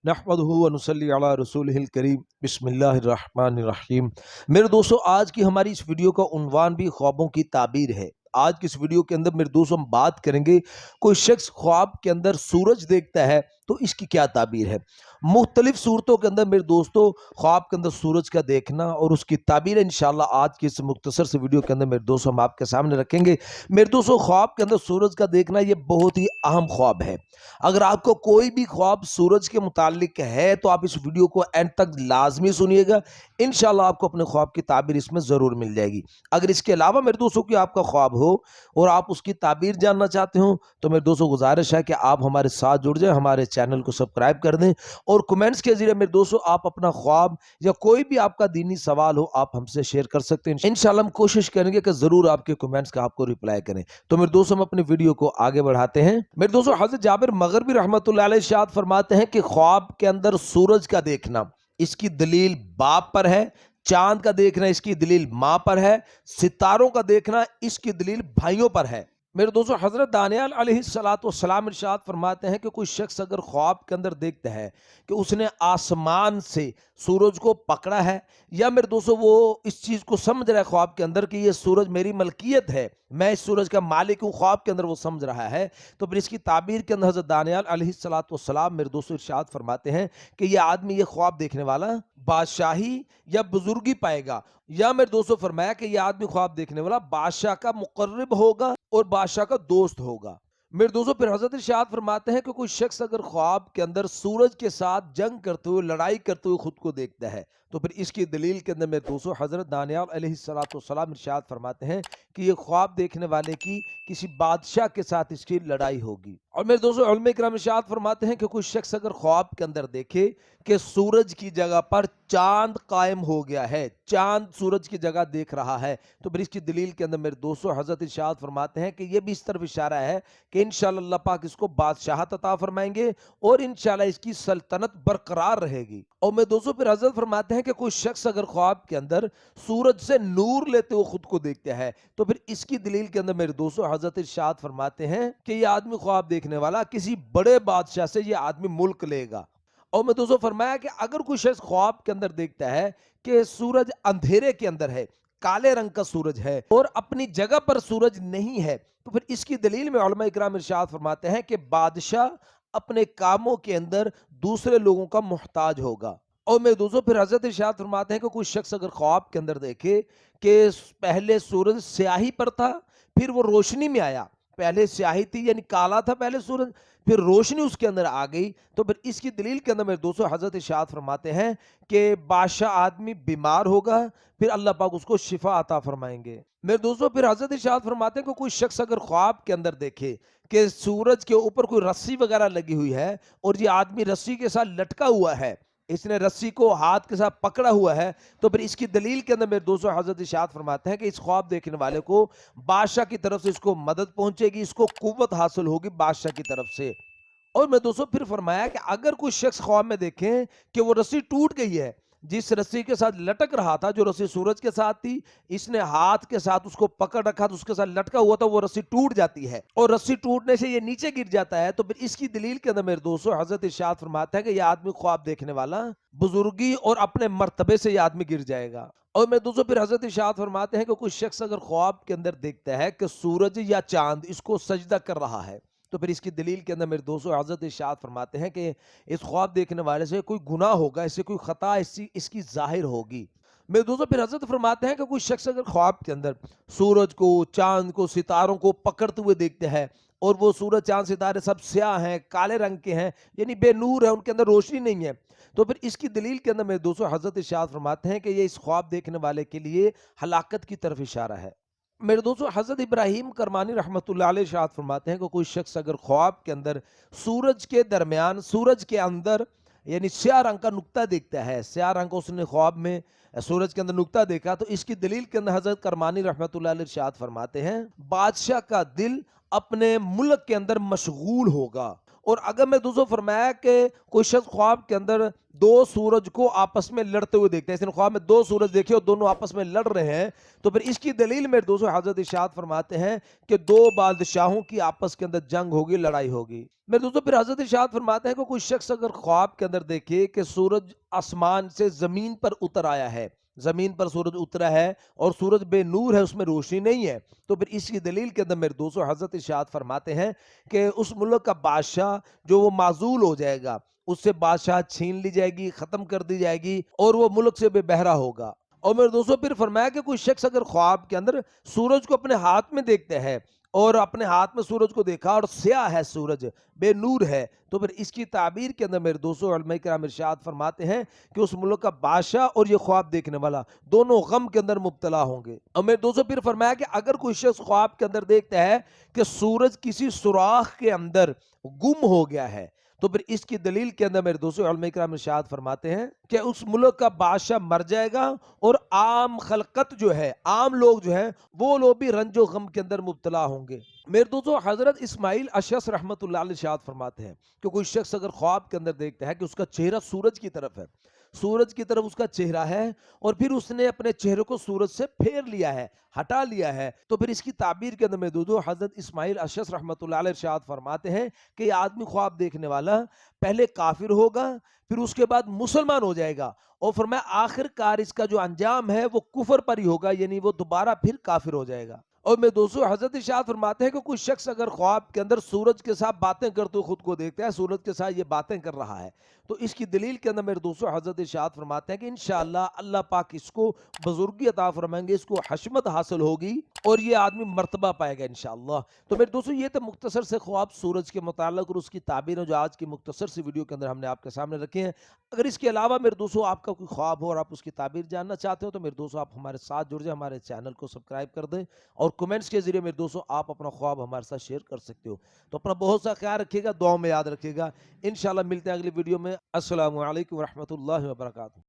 نحمدہ و نصلی علی رسولہ الکریم بسم اللہ الرحمن الرحیم۔ میرے دوستو، آج کی ہماری اس ویڈیو کا عنوان بھی خوابوں کی تعبیر ہے۔ آج کی اس ویڈیو کے اندر میرے دوستو ہم بات کریں گے، کوئی شخص خواب کے اندر سورج دیکھتا ہے تو اس کی کیا تعبیر ہے۔ مختلف صورتوں کے اندر میرے دوستو خواب کے اندر سورج کا دیکھنا اور اس کی تعبیر انشاءاللہ آج کی اس مختصر سے ویڈیو کے اندر میرے دوستو ہم آپ کے سامنے رکھیں گے۔ میرے دوستو، خواب کے اندر سورج کا دیکھنا یہ بہت ہی اہم خواب ہے۔ اگر آپ کو کوئی بھی خواب سورج کے متعلق ہے تو آپ اس ویڈیو کو اینڈ تک لازمی سنیے گا، انشاءاللہ آپ کو اپنے خواب کی تعبیر اس میں ضرور مل جائے گی۔ اگر اس کے علاوہ میرے دوستوں کی آپ کا خواب ہو اور آپ اس کی تعبیر جاننا چاہتے ہوں تو میرے دوستوں گزارش ہے کہ آپ ہمارے ساتھ جڑ جائیں، ہمارے چینل کو سبسکرائب کر دیں اور کمنٹس کے ذریعے میرے دوستوں آپ اپنا خواب یا کوئی بھی آپ کا دینی سوال ہو آپ ہم سے شیئر کر سکتے ہیں۔ انشاءاللہ ہم کوشش کریں گے کہ ضرور آپ کے کمنٹس کا آپ کو ریپلائی کریں۔ تو میرے دوستوں ہم اپنی ویڈیو کو آگے بڑھاتے ہیں۔ میرے دوستوں حضرت جابر مغربی رحمۃ اللہ علیہ ارشاد فرماتے ہیں کہ خواب کے اندر سورج کا دیکھنا اس کی دلیل باپ پر ہے، چاند کا دیکھنا اس کی دلیل ماں پر ہے، ستاروں کا دیکھنا اس کی دلیل بھائیوں پر ہے۔ میرے دوستو حضرت دانیال علیہ السلام ارشاد فرماتے ہیں کہ کوئی شخص اگر خواب کے اندر دیکھتا ہے کہ اس نے آسمان سے سورج کو پکڑا ہے، یا میرے دوستو وہ اس چیز کو سمجھ رہا ہے خواب کے اندر کہ یہ سورج میری ملکیت ہے، میں اس سورج کا مالک ہوں، خواب کے اندر وہ سمجھ رہا ہے، تو پھر اس کی تعبیر کے اندر حضرت دانیال علیہ السلام میرے دوستو ارشاد فرماتے ہیں کہ یہ آدمی، یہ خواب دیکھنے والا بادشاہی یا بزرگی پائے گا، یا میرے دوستو فرمایا کہ یہ آدمی خواب دیکھنے والا بادشاہ کا مقرب ہوگا اور بادشاہ کا دوست ہوگا۔ میرے دوستو پھر حضرت ارشاد فرماتے ہیں کہ کوئی شخص اگر خواب کے اندر سورج کے ساتھ جنگ کرتے ہوئے، لڑائی کرتے ہوئے خود کو دیکھتا ہے تو پھر اس کی دلیل کے اندر میرے دوستو حضرت دانیال علیہ السلام ارشاد فرماتے ہیں کہ یہ خواب دیکھنے والے کی کسی بادشاہ کے ساتھ اس کی لڑائی ہوگی۔ اور میرے دوستو علماء کرام ارشاد فرماتے ہیں کہ کوئی شخص اگر خواب کے اندر دیکھے کہ سورج کی جگہ پر چاند قائم ہو گیا ہے، چاند سورج کی جگہ دیکھ رہا ہے، تو پھر اس کی دلیل کے اندر میرے دوستو حضرت ارشاد فرماتے ہیں کہ یہ بھی اس طرف اشارہ ہے کہ انشاءاللہ اللہ پاک اس کو بادشاہت عطا فرمائیں گے اور انشاءاللہ اس کی سلطنت برقرار رہے گی۔ اور میرے دوستو پھر حضرت فرماتے ہیں کہ کوئی شخص اگر خواب کے اندر سورج سے نور لیتے ہوئے خود کو دیکھتا ہے تو پھر اس کی دلیل کے اندر میرے دوستو حضرت ارشاد فرماتے ہیں کہ یہ آدمی خواب دیکھنے والا کسی بڑے بادشاہ سے یہ آدمی ملک لے گا۔ اور میں دوستو فرمایا کہ اگر کوئی شخص خواب کے اندر دیکھتا ہے کہ سورج اندھیرے کے اندر ہے، کالے رنگ کا سورج ہے اور اپنی جگہ پر سورج نہیں ہے، تو پھر اس کی دلیل میں علماء اکرام ارشاد فرماتے ہیں کہ بادشاہ اپنے کاموں کے اندر دوسرے لوگوں کا محتاج ہوگا۔ اور میرے دوستو پھر حضرت ارشاد فرماتے ہیں کہ کوئی شخص اگر خواب کے اندر دیکھے کہ پہلے سورج سیاہی پر تھا، پھر وہ روشنی میں آیا، پہلے سیاہی تھی یعنی کالا تھا پہلے سورج، پھر روشنی اس کے اندر آ گئی، تو پھر اس کی دلیل کے اندر میرے دوستو حضرت ارشاد فرماتے ہیں کہ بادشاہ آدمی بیمار ہوگا، پھر اللہ پاک اس کو شفا عطا فرمائیں گے۔ میرے دوستو پھر حضرت ارشاد فرماتے ہیں کہ کوئی شخص اگر خواب کے اندر دیکھے کہ سورج کے اوپر کوئی رسی وغیرہ لگی ہوئی ہے اور یہ آدمی رسی کے ساتھ لٹکا ہوا ہے، اس نے رسی کو ہاتھ کے ساتھ پکڑا ہوا ہے، تو پھر اس کی دلیل کے اندر میرے دوستو حضرت ارشاد فرماتے ہیں کہ اس خواب دیکھنے والے کو بادشاہ کی طرف سے اس کو مدد پہنچے گی، اس کو قوت حاصل ہوگی بادشاہ کی طرف سے۔ اور میں دوستو پھر فرمایا کہ اگر کوئی شخص خواب میں دیکھیں کہ وہ رسی ٹوٹ گئی ہے، جس رسی کے ساتھ لٹک رہا تھا، جو رسی سورج کے ساتھ تھی، اس نے ہاتھ کے ساتھ اس کو پکڑ رکھا تو اس کے ساتھ لٹکا ہوا تھا، وہ رسی ٹوٹ جاتی ہے اور رسی ٹوٹنے سے یہ نیچے گر جاتا ہے، تو پھر اس کی دلیل کے اندر میرے دوستو حضرت ارشاد فرماتا ہے کہ یہ آدمی خواب دیکھنے والا بزرگی اور اپنے مرتبے سے یہ آدمی گر جائے گا۔ اور میں دوستو پھر حضرت ارشاد فرماتے ہیں کہ کوئی شخص اگر خواب کے اندر دیکھتا ہے کہ سورج یا چاند اس کو سجدہ کر رہا ہے، تو پھر اس کی دلیل کے اندر میرے دوستو حضرت ارشاد فرماتے ہیں کہ اس خواب دیکھنے والے سے کوئی گناہ ہوگا، اس سے کوئی خطا اس کی ظاہر ہوگی۔ میرے دوستو پھر حضرت فرماتے ہیں کہ کوئی شخص اگر خواب کے اندر سورج کو، چاند کو، ستاروں کو پکڑتے ہوئے دیکھتے ہیں اور وہ سورج، چاند، ستارے سب سیاہ ہیں، کالے رنگ کے ہیں، یعنی بے نور ہے، ان کے اندر روشنی نہیں ہے، تو پھر اس کی دلیل کے اندر میرے دوستو حضرت ارشاد فرماتے ہیں کہ یہ اس خواب دیکھنے والے کے لیے ہلاکت کی طرف اشارہ ہے۔ میرے دوستو حضرت ابراہیم کرمانی رحمۃ اللہ علیہ ارشاد فرماتے ہیں کہ کوئی شخص اگر خواب کے اندر سورج کے درمیان، سورج کے اندر یعنی سیاہ رنگ کا نقطہ دیکھتا ہے، سیاہ رنگ کو اس نے خواب میں سورج کے اندر نقطہ دیکھا، تو اس کی دلیل کے اندر حضرت کرمانی رحمۃ اللہ علیہ ارشاد فرماتے ہیں بادشاہ کا دل اپنے ملک کے اندر مشغول ہوگا اور اگر میں دوستوں فرمایا کہ کوئی شخص خواب کے اندر دو سورج کو آپس میں لڑتے ہوئے دیکھتے ہیں، اس نے خواب میں دو سورج دیکھے اور دونوں آپس میں لڑ رہے ہیں، تو پھر اس کی دلیل میرے دوستوں حضرت ارشاد فرماتے ہیں کہ دو بادشاہوں کی آپس کے اندر جنگ ہوگی، لڑائی ہوگی۔ میرے دوستوں پھر حضرت ارشاد فرماتے ہیں کہ کوئی شخص اگر خواب کے اندر دیکھے کہ سورج آسمان سے زمین پر اتر آیا ہے، زمین پر سورج اترا ہے اور سورج بے نور ہے، اس میں روشنی نہیں ہے، تو پھر اس کی دلیل کے اندر میرے دوستوں حضرت ارشاد فرماتے ہیں کہ اس ملک کا بادشاہ جو وہ معزول ہو جائے گا، اس سے بادشاہ چھین لی جائے گی، ختم کر دی جائے گی اور وہ ملک سے بے بہرا ہوگا۔ اور میرے دوستوں پھر فرمایا کہ کوئی شخص اگر خواب کے اندر سورج کو اپنے ہاتھ میں دیکھتا ہے اور اپنے ہاتھ میں سورج کو دیکھا اور سیاہ ہے سورج، بے نور ہے، تو پھر اس کی تعبیر کے اندر میرے دوستوں علماء کرام ارشاد فرماتے ہیں کہ اس ملک کا بادشاہ اور یہ خواب دیکھنے والا دونوں غم کے اندر مبتلا ہوں گے۔ اور میرے دوستوں پھر فرمایا کہ اگر کوئی شخص خواب کے اندر دیکھتا ہے کہ سورج کسی سوراخ کے اندر گم ہو گیا ہے، تو پھر اس کی دلیل کے اندر میرے دوستوں علماء کرام ارشاد فرماتے ہیں کہ اس ملک کا بادشاہ مر جائے گا اور عام خلقت جو ہے، عام لوگ جو ہیں، وہ لوگ بھی رنج و غم کے اندر مبتلا ہوں گے۔ میرے دوستوں حضرت اسماعیل اشعث رحمۃ اللہ علیہ ارشاد فرماتے ہیں کہ کوئی شخص اگر خواب کے اندر دیکھتا ہے کہ اس کا چہرہ سورج کی طرف ہے، سورج کی طرف اس کا چہرہ ہے اور پھر اس نے اپنے چہرے کو سورج سے پھیر لیا ہے، ہٹا لیا ہے، تو پھر اس کی تعبیر کے اندر میں حضرت اسماعیل اشعث رحمۃ اللہ علیہ ارشاد فرماتے ہیں کہ یہ آدمی خواب دیکھنے والا پہلے کافر ہوگا، پھر اس کے بعد مسلمان ہو جائے گا اور فرمایا آخر کار اس کا جو انجام ہے وہ کفر پر ہی ہوگا، یعنی وہ دوبارہ پھر کافر ہو جائے گا۔ اور میں دوستوں حضرت ارشاد فرماتے ہیں کہ کوئی شخص اگر خواب کے اندر سورج کے ساتھ باتیں کرتے ہوئے خود کو دیکھتا ہے، سورج کے ساتھ یہ باتیں کر رہا ہے، تو اس کی دلیل کے اندر میرے دوستوں حضرت ارشاد فرماتے ہیں کہ انشاءاللہ اللہ پاک اس کو بزرگی عطا فرمائیں گے، اس کو حشمت حاصل ہوگی اور یہ آدمی مرتبہ پائے گا انشاءاللہ۔ تو میرے دوستوں یہ تو مختصر سے خواب سورج کے متعلق اور اس کی تعبیر جو آج کی مختصر سی ویڈیو کے اندر ہم نے آپ کے سامنے رکھے ہیں۔ اگر اس کے علاوہ میرے دوستوں آپ کا کوئی خواب ہو اور آپ اس کی تعبیر جاننا چاہتے ہو تو میرے دوستوں آپ ہمارے ساتھ جڑ جائیں، ہمارے چینل کو سبسکرائب کر دیں اور کمنٹس کے ذریعے میرے دوستوں آپ اپنا خواب ہمارے ساتھ شیئر کر سکتے ہو۔ تو اپنا بہت سا خیال رکھیے گا، دعاؤں میں یاد رکھیے گا۔ انشاءاللہ ملتے ہیں اگلی ویڈیو میں۔ السلام علیکم ورحمۃ اللہ وبرکاتہ۔